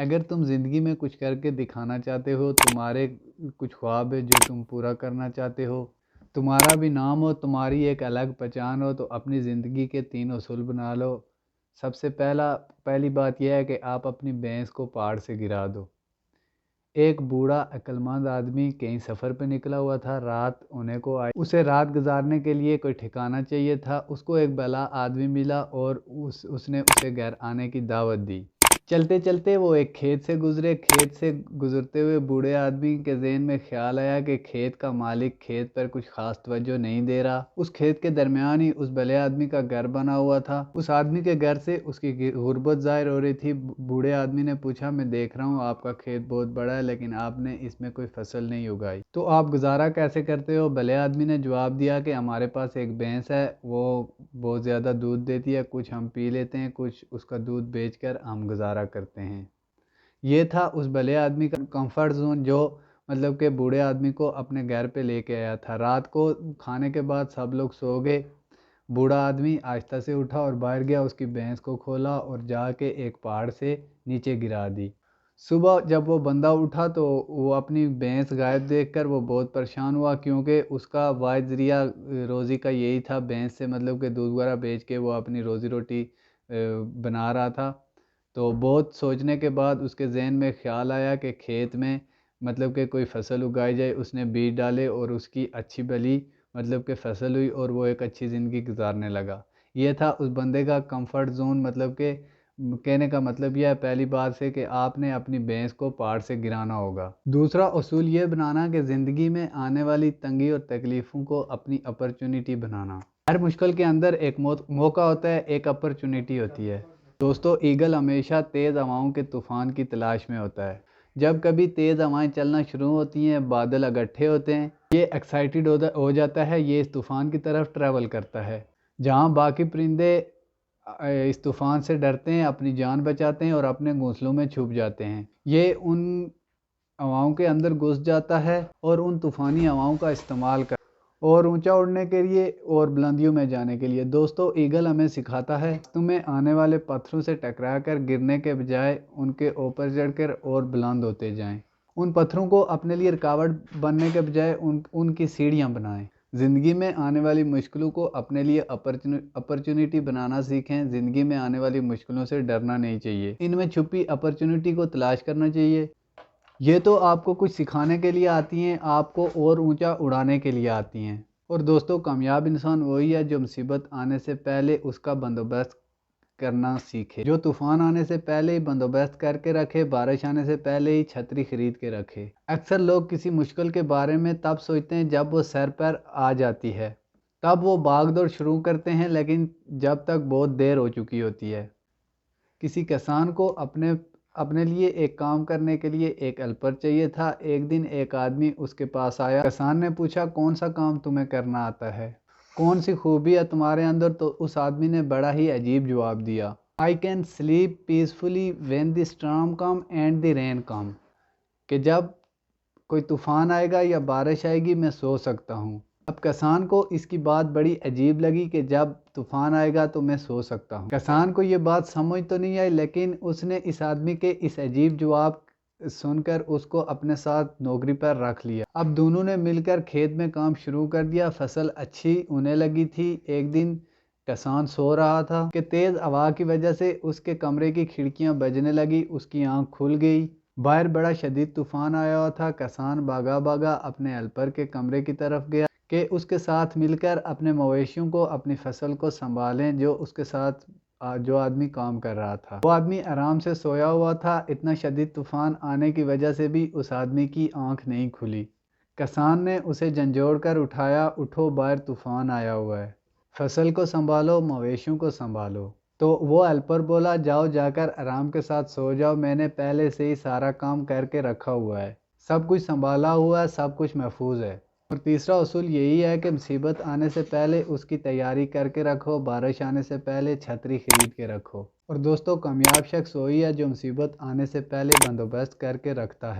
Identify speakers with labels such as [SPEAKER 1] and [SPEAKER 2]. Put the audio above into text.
[SPEAKER 1] اگر تم زندگی میں کچھ کر کے دکھانا چاہتے ہو، تمہارے کچھ خواب ہے جو تم پورا کرنا چاہتے ہو، تمہارا بھی نام ہو، تمہاری ایک الگ پہچان ہو، تو اپنی زندگی کے 3 اصول بنا لو۔ سب سے پہلی بات یہ ہے کہ آپ اپنی بھینس کو پہاڑ سے گرا دو۔ ایک بوڑھا عقلمند آدمی کہیں سفر پہ نکلا ہوا تھا، رات ہونے کو آئی، اسے رات گزارنے کے لیے کوئی ٹھکانہ چاہیے تھا۔ اس کو ایک بھلا آدمی ملا اور اس نے اسے گھر آنے کی دعوت دی۔ چلتے چلتے وہ ایک کھیت سے گزرے۔ کھیت سے گزرتے ہوئے بوڑھے آدمی کے ذہن میں خیال آیا کہ کھیت کا مالک کھیت پر کچھ خاص توجہ نہیں دے رہا۔ اس کھیت کے درمیان ہی اس بھلے آدمی کا گھر بنا ہوا تھا۔ اس آدمی کے گھر سے اس کی غربت ظاہر ہو رہی تھی۔ بوڑھے آدمی نے پوچھا، میں دیکھ رہا ہوں آپ کا کھیت بہت بڑا ہے لیکن آپ نے اس میں کوئی فصل نہیں اگائی، تو آپ گزارا کیسے کرتے ہو؟ بھلے آدمی نے جواب دیا کہ ہمارے پاس ایک بھینس ہے، وہ بہت زیادہ دودھ دیتی ہے، کچھ ہم پی لیتے ہیں، کچھ اس کا دودھ بیچ کر ہم گزارا کرتے ہیں۔ یہ تھا اس بھلے آدمی کا کمفرٹ زون، جو مطلب کہ بوڑھے آدمی کو اپنے گھر پہ لے کے آیا تھا۔ رات کو کھانے کے بعد سب لوگ سو گئے۔ بوڑھا آدمی آہستہ سے اٹھا اور باہر گیا، اس کی بھینس کو کھولا اور جا کے ایک پہاڑ سے نیچے گرا دی۔ صبح جب وہ بندہ اٹھا تو وہ اپنی بھینس غائب دیکھ کر وہ بہت پریشان ہوا، کیونکہ اس کا واحد ذریعہ روزی کا یہی تھا، بھینس سے مطلب کہ دودھ وغیرہ بیچ کے وہ اپنی روزی روٹی بنا رہا تھا۔ تو بہت سوچنے کے بعد اس کے ذہن میں خیال آیا کہ کھیت میں مطلب کہ کوئی فصل اگائی جائے۔ اس نے بیج ڈالے اور اس کی اچھی بھلی مطلب کہ فصل ہوئی اور وہ ایک اچھی زندگی گزارنے لگا۔ یہ تھا اس بندے کا کمفرٹ زون۔ مطلب کہ کہنے کا مطلب یہ ہے پہلی بات سے کہ آپ نے اپنی بھینس کو پہاڑ سے گرانا ہوگا۔ دوسرا اصول یہ بنانا کہ زندگی میں آنے والی تنگی اور تکلیفوں کو اپنی اپرچونٹی بنانا۔ ہر مشکل کے اندر ایک موقع ہوتا ہے، ایک اپرچونٹی ہوتی ہے۔ دوستو، ایگل ہمیشہ تیز ہواؤں کے طوفان کی تلاش میں ہوتا ہے۔ جب کبھی تیز ہوائیں چلنا شروع ہوتی ہیں، بادل اکٹھے ہوتے ہیں، یہ ایکسائٹڈ ہو جاتا ہے، یہ اس طوفان کی طرف ٹریول کرتا ہے۔ جہاں باقی پرندے اس طوفان سے ڈرتے ہیں، اپنی جان بچاتے ہیں اور اپنے گھونسلوں میں چھپ جاتے ہیں، یہ ان ہواؤں کے اندر گھس جاتا ہے اور ان طوفانی ہواؤں کا استعمال کرتا ہے اور اونچا اڑنے کے لیے اور بلندیوں میں جانے کے لیے۔ دوستو، ایگل ہمیں سکھاتا ہے تمہیں آنے والے پتھروں سے ٹکرا کر گرنے کے بجائے ان کے اوپر چڑھ کر اور بلند ہوتے جائیں۔ ان پتھروں کو اپنے لیے رکاوٹ بننے کے بجائے ان کی سیڑھیاں بنائیں۔ زندگی میں آنے والی مشکلوں کو اپنے لیے اپرچونٹی بنانا سیکھیں۔ زندگی میں آنے والی مشکلوں سے ڈرنا نہیں چاہیے، ان میں چھپی اپرچونٹی کو تلاش کرنا چاہیے۔ یہ تو آپ کو کچھ سکھانے کے لیے آتی ہیں، آپ کو اور اونچا اڑانے کے لیے آتی ہیں۔ اور دوستو، کامیاب انسان وہی ہے جو مصیبت آنے سے پہلے اس کا بندوبست کرنا سیکھے، جو طوفان آنے سے پہلے ہی بندوبست کر کے رکھے، بارش آنے سے پہلے ہی چھتری خرید کے رکھے۔ اکثر لوگ کسی مشکل کے بارے میں تب سوچتے ہیں جب وہ سر پر آ جاتی ہے، تب وہ بھاگ دوڑ شروع کرتے ہیں، لیکن جب تک بہت دیر ہو چکی ہوتی ہے۔ کسی کسان کو اپنے لیے ایک کام کرنے کے لیے ایک ہیلپر چاہیے تھا۔ ایک دن ایک آدمی اس کے پاس آیا۔ کسان نے پوچھا، کون سا کام تمہیں کرنا آتا ہے؟ کون سی خوبی ہے تمہارے اندر؟ تو اس آدمی نے بڑا ہی عجیب جواب دیا، I can sleep peacefully when the storm come and the rain come، کہ جب کوئی طوفان آئے گا یا بارش آئے گی میں سو سکتا ہوں۔ اب کسان کو اس کی بات بڑی عجیب لگی کہ جب طوفان آئے گا تو میں سو سکتا ہوں۔ کسان کو یہ بات سمجھ تو نہیں آئی، لیکن اس نے اس آدمی کے اس عجیب جواب سن کر اس کو اپنے ساتھ نوکری پر رکھ لیا۔ اب دونوں نے مل کر کھیت میں کام شروع کر دیا۔ فصل اچھی ہونے لگی تھی۔ ایک دن کسان سو رہا تھا کہ تیز ہوا کی وجہ سے اس کے کمرے کی کھڑکیاں بجنے لگی، اس کی آنکھ کھل گئی۔ باہر بڑا شدید طوفان آیا ہوا تھا۔ کسان بھاگا اپنے ہیلپر کے کمرے کی طرف گیا کہ اس کے ساتھ مل کر اپنے مویشیوں کو، اپنی فصل کو سنبھالیں، جو اس کے ساتھ جو آدمی کام کر رہا تھا۔ وہ آدمی آرام سے سویا ہوا تھا۔ اتنا شدید طوفان آنے کی وجہ سے بھی اس آدمی کی آنکھ نہیں کھلی۔ کسان نے اسے جھنجھوڑ کر اٹھایا، اٹھو باہر طوفان آیا ہوا ہے، فصل کو سنبھالو، مویشیوں کو سنبھالو۔ تو وہ ہیلپر بولا، جاؤ جا کر آرام کے ساتھ سو جاؤ، میں نے پہلے سے ہی سارا کام کر کے رکھا ہوا ہے، سب کچھ سنبھالا ہوا ہے، سب کچھ محفوظ ہے۔ اور تیسرا اصول یہی ہے کہ مصیبت آنے سے پہلے اس کی تیاری کر کے رکھو، بارش آنے سے پہلے چھتری خرید کے رکھو۔ اور دوستو، کامیاب شخص وہی ہے جو مصیبت آنے سے پہلے بندوبست کر کے رکھتا ہے۔